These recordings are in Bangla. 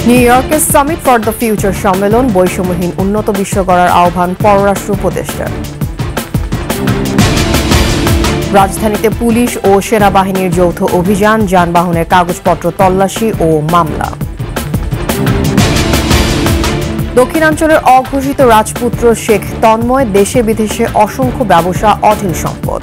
নিউ ইয়র্কের সামিট ফর দ্য ফিউচার সম্মেলন, বৈষম্যহীন উন্নত বিশ্ব গড়ার আহ্বান পররাষ্ট্র উপদেষ্টার। রাজধানীতে পুলিশ ও সেনাবাহিনীর যৌথ অভিযান, যানবাহনের কাগজপত্র তল্লাশি ও মামলা। দক্ষিণাঞ্চলের অঘোষিত রাজপুত্র শেখ তন্ময়, দেশে বিদেশে অসংখ্য ব্যবসা, অঢেল সম্পদ।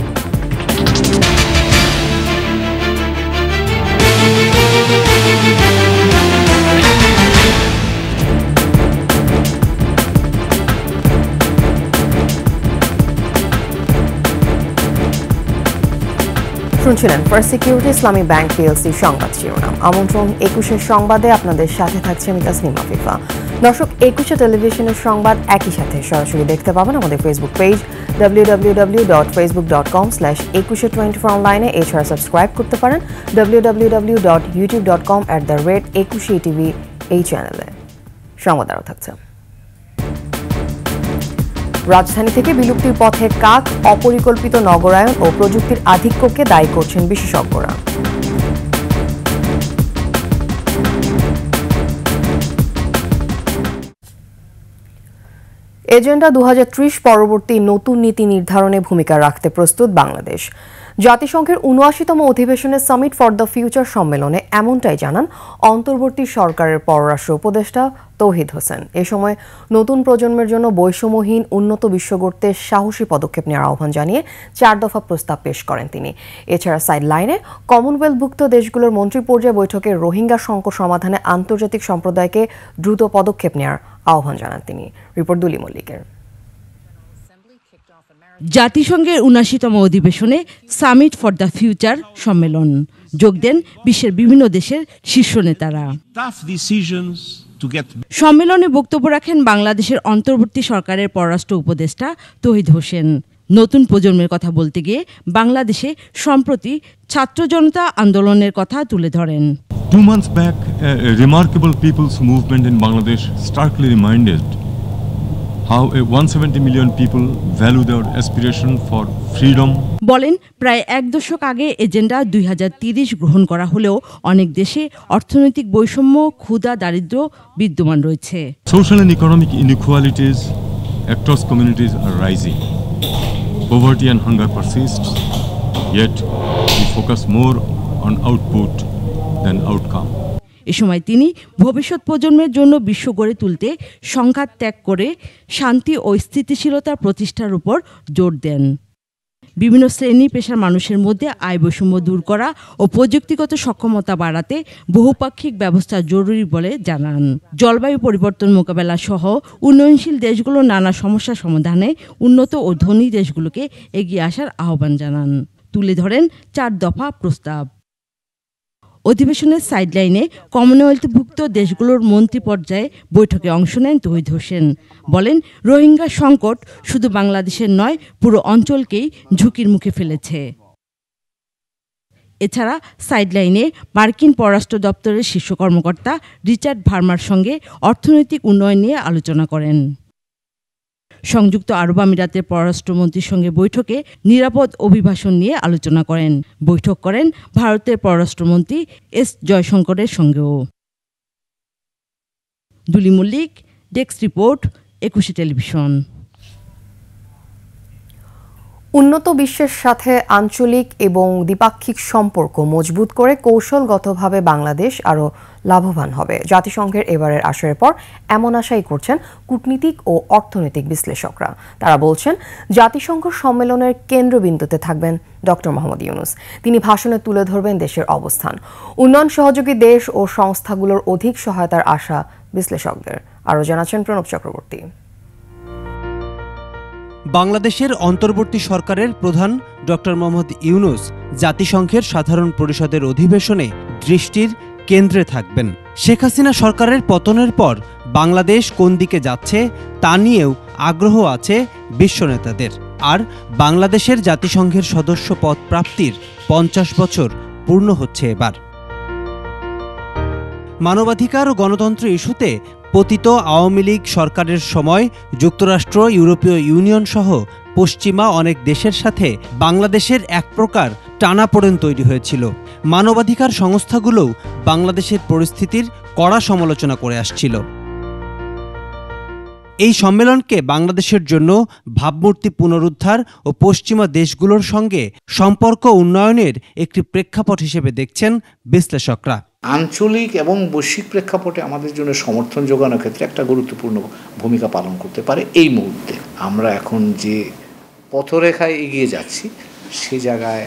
শুনছিলেন ফার্স্ট সিকিউরিটি ইসলামী ব্যাংক পিএলসি সংবাদ শিরোনাম। আমন্ত্রণ 21-এর সংবাদে, আপনাদের সাথে থাকছে আমি তাসনিম আফিফা। দর্শক, 21 টেলিভিশনের সংবাদ একই সাথে সরাসরি দেখতে পাবেন আমাদের ফেসবুক পেজ www.facebook.com/2124 অনলাইনে। এছাড়া সাবস্ক্রাইব করতে পারেন www.youtube.com/21etv এই চ্যানেলে। সংবাদ আরও থাকছে। রাজধানী থেকে বিলুপ্তির পথে কাক, অপরিকল্পিত নগরায়ন ও প্রযুক্তির আধিক্যকে দায়ী করছেন বিশেষজ্ঞরা। এজেন্ডা 2030 পরবর্তী নতুন নীতি নির্ধারণে ভূমিকা রাখতে প্রস্তুত বাংলাদেশ। জাতিসংঘের ৭৯তম অধিবেশনের সামিট ফর দ্য ফিউচার সম্মেলনে এমনটাই জানান অন্তর্বর্তী সরকারের পররাষ্ট্র উপদেষ্টা তৌহিদ হোসেন। এ সময় নতুন প্রজন্মের জন্য বৈষম্যহীন উন্নত বিশ্ব গড়তে সাহসী পদক্ষেপ নেওয়ার আহ্বান জানিয়ে 4 দফা প্রস্তাব পেশ করেন তিনি। এছাড়া সাইডলাইনে কমনওয়েলথভুক্ত দেশগুলোর মন্ত্রী পর্যায়ে বৈঠকে রোহিঙ্গা সংকট সমাধানে আন্তর্জাতিক সম্প্রদায়কে দ্রুত পদক্ষেপ নেওয়ার আহ্বান জানান তিনি। রিপোর্ট দুলি মল্লিকের। জাতিসংঘের ৭৯তম অধিবেশনে সামিট ফর দ্য ফিউচার সম্মেলন যোগ দেন বিশ্বের বিভিন্ন দেশের শীর্ষ নেতারা। সম্মেলনে বক্তব্য রাখেন বাংলাদেশের অন্তর্বর্তী সরকারের পররাষ্ট্র উপদেষ্টা তৌহিদ হোসেন। নতুন প্রজন্মের কথা বলতে গিয়ে বাংলাদেশে সম্প্রতি ছাত্র জনতা আন্দোলনের কথা তুলে ধরেন। 2 months back, a remarkable people's movement in Bangladesh starkly reminded how 170 million people value their aspiration for freedom. বলেন, প্রায় 1 দশক আগে এজেন্ডা 2030 গ্রহণ করা হলেও অনেক দেশে অর্থনৈতিক বৈষম্য, ক্ষুধা, দারিদ্র্য বিদ্যমান রয়েছে। Social and economic inequalities across communities are rising. Poverty and hunger persists, yet we focus more on output than outcome. এ সময় তিনি ভবিষ্যৎ প্রজন্মের জন্য বিশ্ব গড়ে তুলতে সংঘাত ত্যাগ করে শান্তি ও স্থিতিশীলতা প্রতিষ্ঠার উপর জোর দেন। বিভিন্ন শ্রেণী পেশার মানুষের মধ্যে আয় বৈষম্য দূর করা ও প্রযুক্তিগত সক্ষমতা বাড়াতে বহুপাক্ষিক ব্যবস্থা জরুরি বলে জানান। জলবায়ু পরিবর্তন মোকাবেলা সহ উন্নয়নশীল দেশগুলোর নানা সমস্যা সমাধানে উন্নত ও ধনী দেশগুলোকে এগিয়ে আসার আহ্বান জানান। তুলে ধরেন 4 দফা প্রস্তাব। অধিবেশনের সাইডলাইনে কমনওয়েলথভুক্ত দেশগুলোর মন্ত্রী পর্যায়ে বৈঠকে অংশ নেন তৌহিদ হোসেন। বলেন, রোহিঙ্গা সংকট শুধু বাংলাদেশের নয়, পুরো অঞ্চলকেই ঝুঁকির মুখে ফেলেছে। এছাড়া সাইডলাইনে মার্কিন পররাষ্ট্র দপ্তরের শীর্ষ কর্মকর্তা রিচার্ড ভার্মার সঙ্গে অর্থনৈতিক উন্নয়ন নিয়ে আলোচনা করেন। সংযুক্ত আরব আমিরাতের পররাষ্ট্রমন্ত্রীর সঙ্গে বৈঠকে নিরাপদ অভিবাসন নিয়ে আলোচনা করেন। বৈঠক করেন ভারতের পররাষ্ট্রমন্ত্রী এস জয়শঙ্করের সঙ্গেও। দুলি মল্লিক, ডেস্ক রিপোর্ট, 21 টেলিভিশন। উন্নত বিশ্বের সাথে আঞ্চলিক এবং দ্বিপাক্ষিক সম্পর্ক মজবুত করে কৌশলগতভাবে বাংলাদেশ আরও লাভবান হবে। জাতিসংঘের এবারের আসরের পর এমন আশাই করছেন কূটনীতিক ও অর্থনৈতিক বিশ্লেষকরা। তারা বলছেন, জাতিসংঘ সম্মেলনের কেন্দ্রবিন্দুতে থাকবেন ডক্টর মোহাম্মদ ইউনূস। তিনি ভাষণে তুলে ধরবেন দেশের অবস্থান, উন্নয়ন সহযোগী দেশ ও সংস্থাগুলোর অধিক সহায়তার আশা বিশ্লেষকদের। আরও জানাচ্ছেন প্রণব চক্রবর্তী। বাংলাদেশের অন্তর্বর্তী সরকারের প্রধান ডক্টর মোহাম্মদ ইউনূস জাতিসংঘের সাধারণ পরিষদের অধিবেশনে দৃষ্টির কেন্দ্রে থাকবেন। শেখ হাসিনা সরকারের পতনের পর বাংলাদেশ কোন দিকে যাচ্ছে তা নিয়েও আগ্রহ আছে বিশ্ব নেতাদের। আর বাংলাদেশের জাতিসংঘের সদস্য পদ প্রাপ্তির 50 বছর পূর্ণ হচ্ছে এবার। মানবাধিকার ও গণতন্ত্র ইস্যুতে পতিত আওয়ামী লীগ সরকারের সময় যুক্তরাষ্ট্র, ইউরোপীয় ইউনিয়ন সহ পশ্চিমা অনেক দেশের সাথে বাংলাদেশের এক প্রকার টানাপোড়েন তৈরি হয়েছিল। মানবাধিকার সংস্থাগুলোও বাংলাদেশের পরিস্থিতির কড়া সমালোচনা করে আসছিল। এই সম্মেলনকে বাংলাদেশের জন্য ভাবমূর্তি পুনরুদ্ধার ও পশ্চিমা দেশগুলোর সঙ্গে সম্পর্ক উন্নয়নের একটি প্রেক্ষাপট হিসেবে দেখছেন বিশ্লেষকরা। আঞ্চলিক এবং বৈশ্বিক প্রেক্ষাপটে আমাদের জন্য সমর্থন যোগানোর ক্ষেত্রে একটা গুরুত্বপূর্ণ ভূমিকা পালন করতে পারে। এই মুহূর্তে আমরা এখন যে পথরেখায় এগিয়ে যাচ্ছি সেই জায়গায়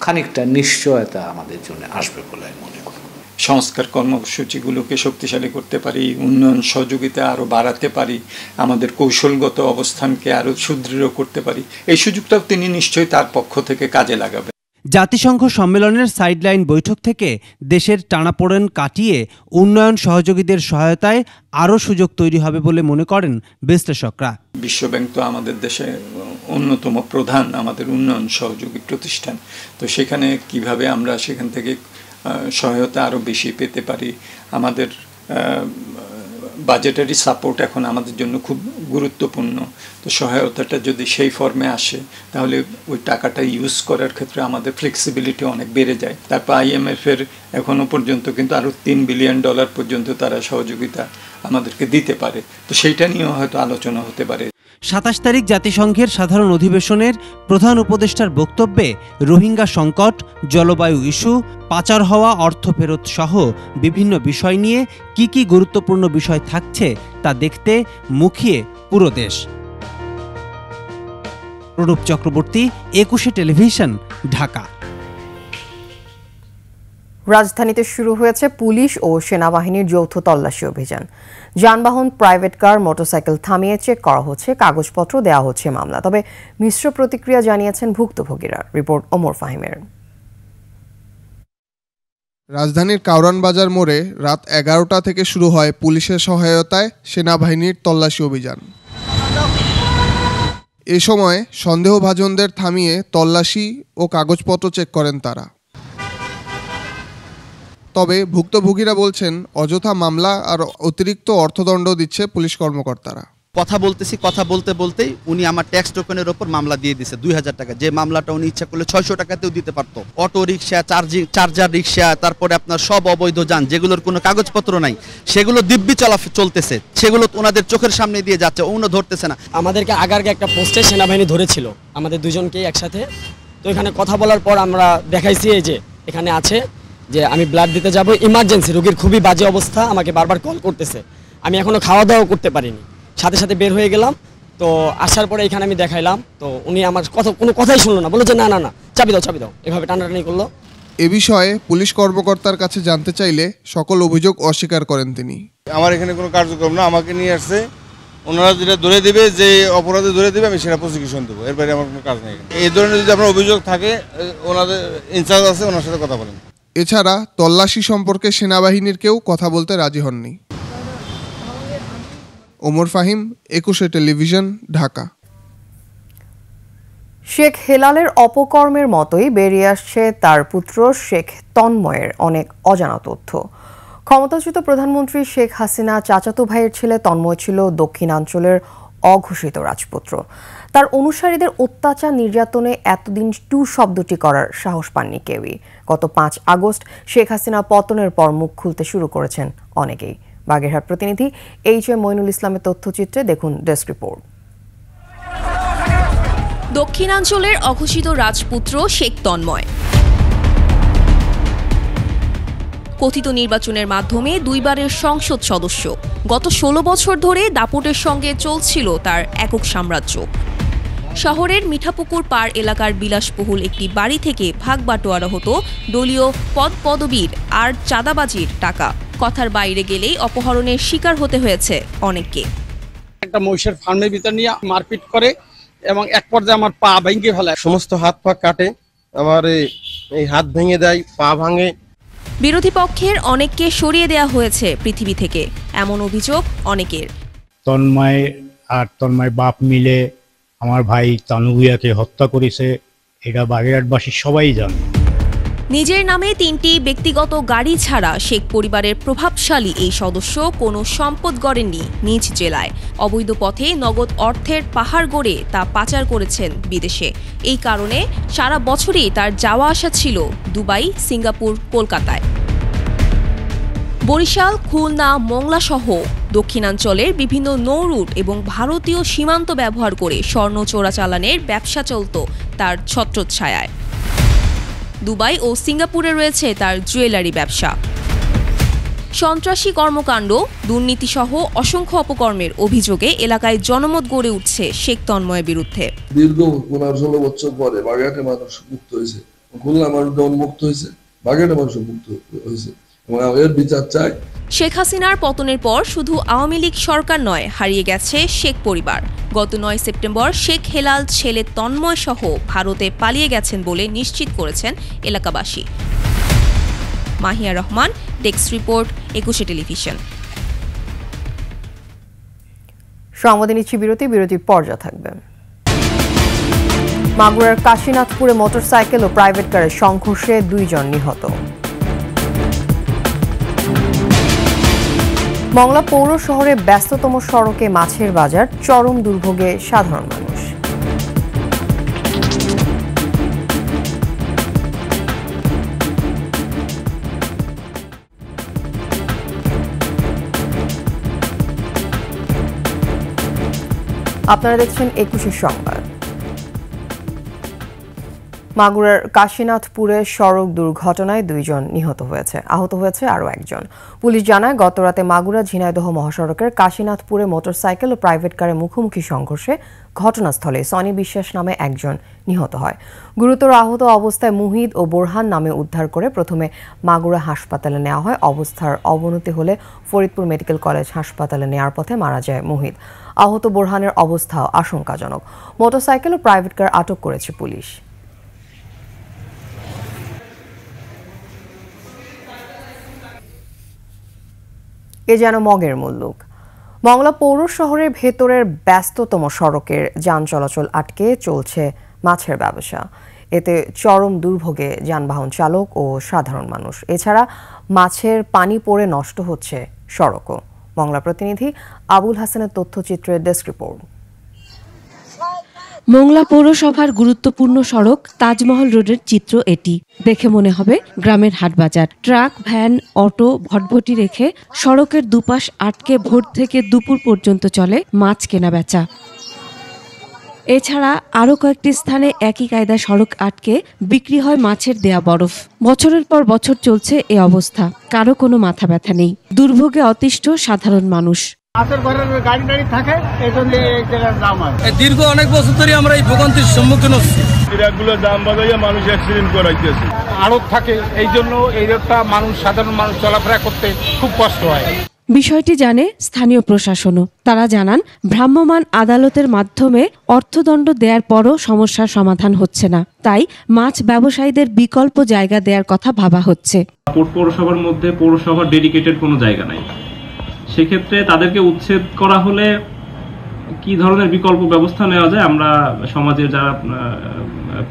খানিকটা নিশ্চয়তা আমাদের জন্য আসবে বলে আমি মনে করি। সংস্কার কর্মসূচিগুলোকে শক্তিশালী করতে পারি, উন্নয়ন সহযোগিতা আরও বাড়াতে পারি, আমাদের কৌশলগত অবস্থানকে আরও সুদৃঢ় করতে পারি, এই সুযোগটাও তিনি নিশ্চয়ই তার পক্ষ থেকে কাজে লাগাবেন। জাতিসংঘ সম্মেলনের সাইডলাইন বৈঠক থেকে দেশের টানাপোড়েন কাটিয়ে উন্নয়ন সহযোগীদের সহায়তায় আরও সুযোগ তৈরি হবে বলে মনে করেন বিশ্লেষকরা। বিশ্বব্যাংক তো আমাদের দেশে অন্যতম প্রধান আমাদের উন্নয়ন সহযোগী প্রতিষ্ঠান, তো সেখানে কিভাবে আমরা সেখান থেকে সহায়তা আরও বেশি পেতে পারি। আমাদের বাজেটারি সাপোর্ট এখন আমাদের জন্য খুব গুরুত্বপূর্ণ, তো সহায়তাটা যদি সেই ফর্মে আসে তাহলে ওই টাকাটা ইউজ করার ক্ষেত্রে আমাদের ফ্লেক্সিবিলিটি অনেক বেড়ে যায়। তারপর IMF-এর এখনও পর্যন্ত কিন্তু আরও $3 বিলিয়ন পর্যন্ত তারা সহযোগিতা আমাদেরকে দিতে পারে, তো সেইটা নিয়েও হয়তো আলোচনা হতে পারে। 27 তারিখ জাতিসংঘের সাধারণ অধিবেশনের প্রধান উপদেষ্টার বক্তব্যে রোহিঙ্গা সংকট, জলবায়ু ইস্যু, পাচার হওয়া অর্থ ফেরত সহ বিভিন্ন বিষয় নিয়ে কি গুরুত্বপূর্ণ বিষয় থাকছে তা দেখতে মুখিয়ে পুরো দেশ। প্রণব চক্রবর্তী, 21 টেলিভিশন, ঢাকা। রাজধানীতে শুরু হয়েছে পুলিশ ও সেনাবাহিনীর যৌথ তল্লাশি অভিযান। যানবাহন, প্রাইভেট কার, মোটরসাইকেল থামিয়ে চেক করা হচ্ছে, কাগজপত্র দেওয়া হচ্ছে মামলা। তবে মিশ্র প্রতিক্রিয়া জানিয়েছেন ভুক্তভোগীরা। রিপোর্ট ওমর ফাহিমের। রাজধানীর কাউরান বাজার মোড়ে রাত 11টা থেকে শুরু হয় পুলিশের সহায়তায় সেনাবাহিনীর তল্লাশি অভিযান। এ সময় সন্দেহভাজনদের থামিয়ে তল্লাশি ও কাগজপত্র চেক করেন তারা। তবে ভুক্তভোগীরা বলছেন অযথা মামলা আর অতিরিক্ত অর্থদণ্ড দিচ্ছে পুলিশ কর্মকর্তারা। কথা বলতে বলতেই উনি আমার ট্যাক্স টোকেনের ওপর মামলা দিয়ে দিয়েছে 2000 টাকা, যে মামলাটা উনি ইচ্ছা করলে 600 টাকাতেও দিতে পারতো। অটো রিক্সা, চার্জার রিক্সা, তারপরে আপনার সব অবৈধ যান যেগুলোর কোনো কাগজপত্র নাই, সেগুলো দিব্যি চলতেছে, সেগুলো ওনাদের চোখের সামনে দিয়ে যাচ্ছে, ওনারা ধরতেছে না। আমাদেরকে আগারগে একটা পোস্টে সেনাবাহিনী ধরেছিল আমাদের দুজনকেই একসাথে। তো এখানে কথা বলার পর আমরা দেখাইছি এই যে এখানে আছে যে আমি ব্লাড দিতে যাব, ইমার্জেন্সি, রোগীর খুবই বাজে অবস্থা, আমাকে বারবার কল করতেছে। আমি এখনো খাওয়া দাওয়া করতে পারিনি, সাথে সাথে বের হয়ে গেলাম। তো আসার পরে এখানে আমি দেখাইলাম, তো উনি আমার কোনো কথাই শুনলো না, বলেছে না না না চাবি দাও, এভাবে টানাটানি করলো। এ বিষয়ে পুলিশ কর্মকর্তার কাছে জানতে চাইলে সকল অভিযোগ অস্বীকার করেন তিনি। আমার এখানে কোনো কার্যক্রম না, আমাকে নিয়ে আসছে, ওনারা যেটা ধরে দেবে, যে অপরাধে ধরে দেবে আমি সেটা প্রসিকিউশন দেবো, এর বাইরে আমার কোনো কাজ নেই। এই ধরনের যদি আপনার অভিযোগ থাকে, ওনাদের ইনচার্জ আছে, ওনার সাথে কথা বলেন। এছাড়া তল্লাশি সম্পর্কে সেনাবাহিনীর কেউ কথা বলতে রাজি হননি। ওমর ফাহিম, 21 টেলিভিশন, ঢাকা। শেখ হেলালের অপকর্মের মতোই বেরিয়ে আসছে তার পুত্র শেখ তন্ময়ের অনেক অজানা তথ্য। ক্ষমতাচ্যুত প্রধানমন্ত্রী শেখ হাসিনা চাচাতো ভাইয়ের ছেলে তন্ময় ছিল দক্ষিণাঞ্চলের অঘোষিত রাজপুত্র। তার অনুসারীদের অত্যাচার নির্যাতনে এতদিন টু শব্দটি করার সাহস পাননি কেউই। গত 5 আগস্ট শেখ হাসিনা পতনের পর মুখ খুলতে শুরু করেছেন অনেকেই। বাগেরহাট প্রতিনিধি HM মইনুল ইসলামের তথ্যচিত্রে দেখুন ডেস্ক রিপোর্ট। দক্ষিণাঞ্চলের অঘোষিত রাজপুত্র শেখ তন্ময় কথিত নির্বাচনের মাধ্যমে 2বারের সংসদ সদস্য। গত 16 বছর ধরে দাপটের সঙ্গে চলছিল তার একক সাম্রাজ্য। শহরের মিঠাপুকুর পাড় এলাকার বিলাসবহুল একটি বাড়ি থেকে ভাগ বাটোয়ারা হতো দলীয় পদপদবীর আর চাঁদাবাজির টাকা। কথার বাইরে গেলেই অপহরণের শিকার হতে হয়েছে অনেককে। একটা মহিষের ফার্মের ভিতর নিয়ে মারপিট করে এবং এক পর্যায়ে আমার পা ভেঙে ফেলে, সমস্ত হাত পা কাটে, আবার এই হাত ভেঙে দেয়, পা ভাঙে। বিরোধী পক্ষের অনেককে সরিয়ে দেওয়া হয়েছে পৃথিবী থেকে, এমন অভিযোগ অনেকের। তন্ময় আর তন্ময় বাপ মিলে আমার ভাই তানুভূয়াকে হত্যা করেছে, এটা বাগেরহাটবাসী সবাই জানে। নিজের নামে 3টি ব্যক্তিগত গাড়ি ছাড়া শেখ পরিবারের প্রভাবশালী এই সদস্য কোনো সম্পদ গড়েননি নিজ জেলায়। অবৈধ পথে নগদ অর্থের পাহাড় গড়ে তা পাচার করেছেন বিদেশে। এই কারণে সারা বছরই তার যাওয়া আসা ছিল দুবাই, সিঙ্গাপুর, কলকাতায়। বরিশাল, খুলনা, মোংলা সহ দক্ষিণাঞ্চলের বিভিন্ন নৌ রুট এবং ভারতীয় সীমান্ত ব্যবহার করে স্বর্ণ চোরাচালানের ব্যবসা চলত তার ছত্রচ্ছায়ায়। দুবাই ও সিঙ্গাপুরে রয়েছে তার জুয়েলারি ব্যবসা। সন্ত্রাসী কর্মকাণ্ড, দুর্নীতিসহ অসংখ্য অপকর্মের অভিযোগে এলাকায় জনমত গড়ে উঠছে শেখ তন্ময়ের বিরুদ্ধে। দীর্ঘ 15-16 বছর পরে বাগেরহাটে মানুষ মুক্ত হয়েছে, খুলনা মানুষ যেমন মুক্ত হয়েছে, বাগেরহাটে মানুষ মুক্ত হয়েছে। এর বিচার চাই। শেখ হাসিনার পতনের পর শুধু আওয়ামী লীগ সরকার নয়, হারিয়ে গেছে শেখ পরিবার। গত 9 সেপ্টেম্বর শেখ হেলাল ছেলে তন্ময় সহ ভারতে পালিয়ে গেছেন বলে নিশ্চিত করেছেন এলাকাবাসী। Mahiya Rahman, desk report, 21 television. সংবাদে নিচ্ছি বিরতির পর যা থাকবে। মাগুরার কাশীনাথপুরে মোটরসাইকেল ও প্রাইভেট কারের সংঘর্ষে 2 জন নিহত। মংলা পৌর শহরে ব্যস্ততম সড়কে মাছের বাজার, চরম দুর্ভোগে সাধারণ মানুষ। আপনারা দেখছেন 21 সংবাদ। মাগুরার কাশীনাথপুরে সড়ক দুর্ঘটনায় 2 জন নিহত হয়েছে, আহত হয়েছে আরও 1 জন। পুলিশ জানায়, গতরাতে মাগুরা ঝিনাইদহ মহাসড়কের কাশীনাথপুরে মোটরসাইকেল ও প্রাইভেট কারের মুখোমুখি সংঘর্ষে ঘটনাস্থলে সনি বিশ্বাস নামে 1 জন নিহত হয়। গুরুতর আহত অবস্থায় মুহিদ ও বোরহান নামে উদ্ধার করে প্রথমে মাগুরা হাসপাতালে নেওয়া হয়। অবস্থার অবনতি হলে ফরিদপুর মেডিকেল কলেজ হাসপাতালে নেওয়ার পথে মারা যায় মুহিদ। আহত বোরহানের অবস্থাও আশঙ্কাজনক। মোটরসাইকেল ও প্রাইভেট কার আটক করেছে পুলিশ। এ যেন মগের মুল্লুক। মংলা পৌর শহরের ভেতরের ব্যস্ততম সড়কের যান চলাচল আটকে চলছে মাছের ব্যবসা। এতে চরম দুর্ভোগে যানবাহন চালক ও সাধারণ মানুষ। এছাড়া মাছের পানি পড়ে নষ্ট হচ্ছে সড়কও। মংলা প্রতিনিধি আবুল হাসানের তথ্যচিত্রের ডেস্ক রিপোর্ট। মোংলা পৌরসভার গুরুত্বপূর্ণ সড়ক তাজমহল রোডের চিত্র এটি। দেখে মনে হবে গ্রামের হাটবাজার। ট্রাক, ভ্যান, অটো ভটভটি রেখে সড়কের দুপাশ আটকে ভোর থেকে দুপুর পর্যন্ত চলে মাছ কেনা বেচা। এছাড়া আরও কয়েকটি স্থানে একই কায়দায় সড়ক আটকে বিক্রি হয় মাছের দেয়া বরফ। বছরের পর বছর চলছে এ অবস্থা, কারো কোনো মাথা ব্যথা নেই। দুর্ভোগে অতিষ্ঠ সাধারণ মানুষ। দীর্ঘ অনেক বছর ধরে আমরা এই ভোগান্তির সম্মুখীন হচ্ছি। ট্রাকগুলো জাম বাজাইয়া মানুষ অ্যাক্সিডেন্ট করাইতেছে। আড়ত থাকে, এই জন্য এই রোডটা সাধারণ মানুষ চলাফেরা করতে খুব কষ্ট হয়। বিষয়টি জানে স্থানীয় প্রশাসনও। তারা জানান, ভ্রাম্যমাণ আদালতের মাধ্যমে অর্থদণ্ড দেওয়ার পরও সমস্যার সমাধান হচ্ছে না। তাই মাছ ব্যবসায়ীদের বিকল্প জায়গা দেওয়ার কথা ভাবা হচ্ছে। পৌরসভার মধ্যে পৌরসভার ডেডিকেটেড কোনো জায়গা নাই। সেক্ষেত্রে তাদেরকে উচ্ছেদ করা হলে কি ধরনের বিকল্প ব্যবস্থা নেওয়া যায়, আমরা সমাজের যারা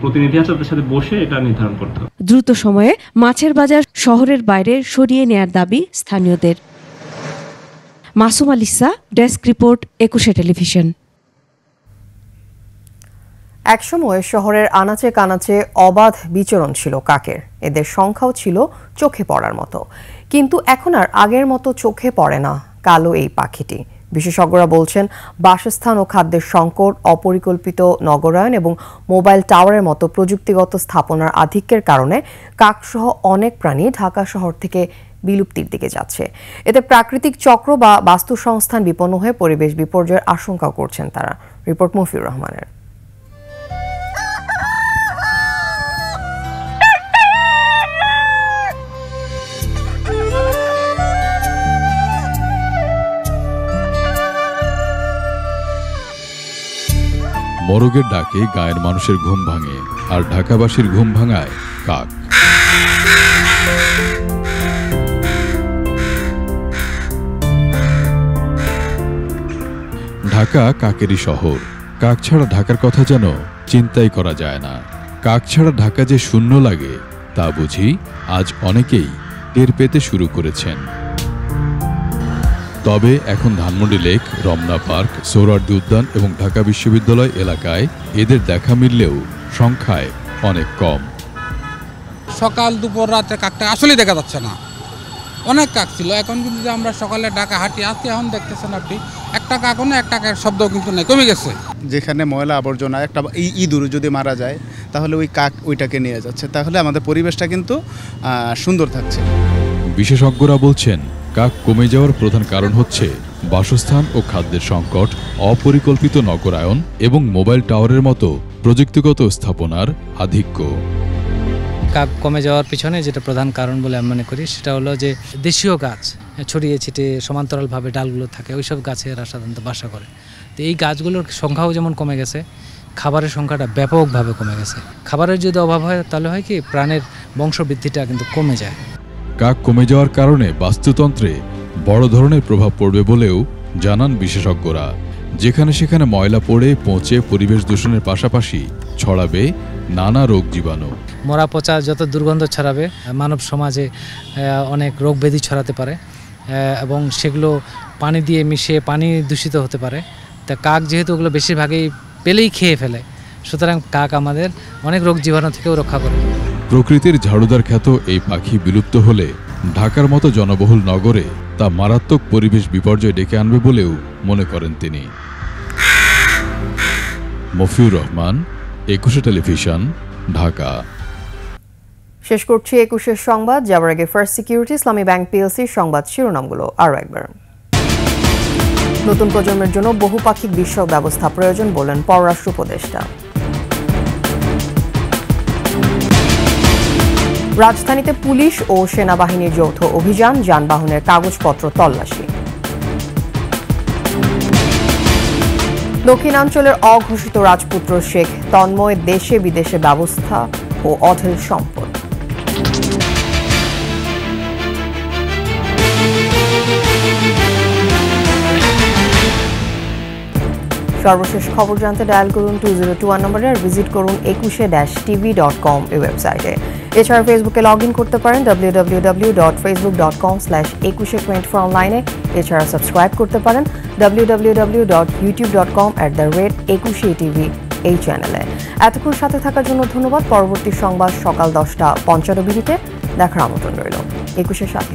প্রতিনিধি আছে তাদের সাথে বসে এটা নির্ধারণ করতে হবে। দ্রুত সময়ে মাছের বাজার শহরের বাইরে সরিয়ে নেয়ার দাবি স্থানীয়দের। Masum আলিসা, desk report, 21 television. একসময় শহরের আনাচে কানাচে অবাধ বিচরণ ছিল কাকের। এদের সংখ্যাও ছিল চোখে পড়ার মতো, কিন্তু এখন আর আগের মতো চোখে পড়ে না কালো এই পাখিটি। বিশেষজ্ঞরা বলছেন, বাসস্থান ও খাদ্যের সংকট, অপরিকল্পিত নগরায়ন এবং মোবাইল টাওয়ারের মতো প্রযুক্তিগত স্থাপনার আধিক্যের কারণে কাকসহ অনেক প্রাণী ঢাকা শহর থেকে বিলুপ্তির দিকে যাচ্ছে। এতে প্রাকৃতিক চক্র বা বাস্তুসংস্থান বিপন্ন হয়ে পরিবেশ বিপর্যয়ের আশঙ্কা করছেন তারা। রিপোর্ট মফিউর রহমানের। মরগের ডাকে গায়ের মানুষের ঘুম ভাঙে, আর ঢাকাবাসীর ঘুম ভাঙায় কাক। ঢাকা কাকেরই শহর। কাক ছাড়া ঢাকার কথা যেন চিন্তাই করা যায় না। কাক ছাড়া ঢাকা যে শূন্য লাগে তা বুঝি আজ অনেকেই টের পেতে শুরু করেছেন। তবে এখন ধানমন্ডি লেক, রমনা পার্ক, সোহরাওয়ার্দী উদ্যান এবং ঢাকা বিশ্ববিদ্যালয় এলাকায় এদের দেখা মিললেও সংখ্যায় অনেক কম। সকাল দুপুর রাতে কাকটা আসলে দেখা যাচ্ছে না। অনেক কাক ছিল। এখন কিন্তু যে আমরা সকালে ঢাকা হাঁটি আজকে এখন দেখতেছেন আপনি একটা কাকও না, একটা কাকের শব্দ কিন্তু নেই, কমে গেছে। যেখানে ময়লা আবর্জনা একটা ইঁদুর যদি মারা যায় তাহলে ওই কাক ওইটাকে নিয়ে যাচ্ছে, তাহলে আমাদের পরিবেশটা কিন্তু সুন্দর থাকছে। বিশেষজ্ঞরা বলছেন কাক কমে যাওয়ার প্রধান কারণ হচ্ছে বাসস্থান ও খাদ্যের সংকট, অপরিকল্পিত নগরায়ন এবং মোবাইল টাওয়ারের মতো প্রযুক্তিগত স্থাপনার আধিক্য। কাক কমে যাওয়ার পিছনে যেটা প্রধান কারণ বলে আমি মনে করি সেটা হলো যে দেশীয় গাছ ছড়িয়ে ছিটিয়ে সমান্তরালভাবে ডালগুলো থাকে, ওইসব গাছে এরা সাধারণত বাসা করে। তো এই গাছগুলোর সংখ্যাও যেমন কমে গেছে, খাবারের সংখ্যাটা ব্যাপকভাবে কমে গেছে। খাবারের যদি অভাব হয় তাহলে হয় কি প্রাণের বংশবৃদ্ধিটা কিন্তু কমে যায়। কাক কমে যাওয়ার কারণে বাস্তুতন্ত্রে বড় ধরনের প্রভাব পড়বে বলেও জানান বিশেষজ্ঞরা। যেখানে সেখানে ময়লা পড়ে পচে পরিবেশ দূষণের পাশাপাশি ছড়াবে নানা রোগ জীবাণু। মরা পচা যত দুর্গন্ধ ছড়াবে, মানব সমাজে অনেক রোগ ব্যাধি ছড়াতে পারে এবং সেগুলো পানি দিয়ে মিশিয়ে পানি দূষিত হতে পারে। তা কাক যেহেতু ওগুলো বেশিরভাগই পেলেই খেয়ে ফেলে, সুতরাং কাক আমাদের অনেক রোগ জীবাণু থেকেও রক্ষা করে। প্রকৃতির ঝাড়ুদার খ্যাত এই পাখি বিলুপ্ত হলে ঢাকার মতো জনবহুল নগরে তা মারাত্মক পরিবেশ বিপর্যয় ডেকে আনবে বলেও মনে করেন তিনি। মফিউর রহমান, একুশে টেলিভিশন, ঢাকা। শেষ করছি 21-এর সংবাদ। যাবার আগে ফার্স্ট সিকিউরিটি ইসলামী ব্যাংক পিএলসির সংবাদ শিরোনামগুলো আরও একবার। নতুন প্রজন্মের জন্য বহুপাক্ষিক বিশ্ব ব্যবস্থা প্রয়োজন বলেন পররাষ্ট্র উপদেষ্টা। রাজধানীতে পুলিশ ও সেনাবাহিনীর যৌথ অভিযান, যানবাহনের কাগজপত্র তল্লাশি। দক্ষিণাঞ্চলের অঘোষিত রাজপুত্র শেখ তন্ময় দেশে বিদেশে ব্যবস্থা ও অঢেল সম্পদ। সর্বশেষ খবর জানতে ডায়াল করুন 2021 নম্বরে আর ভিজিট করুন 21-tv.com এই ওয়েবসাইটে। এছাড়া ফেসবুকে লগ ইন করতে পারেন www.facebook.com/2124 অনলাইনে। এছাড়া সাবস্ক্রাইব করতে পারেন www.youtube.com/21tv এই চ্যানেলে। এতক্ষণ সাথে থাকার জন্য ধন্যবাদ। পরবর্তী সংবাদ সকাল 10:55 দেখার আমন্ত্রণ রইল। 21-এর সাথে।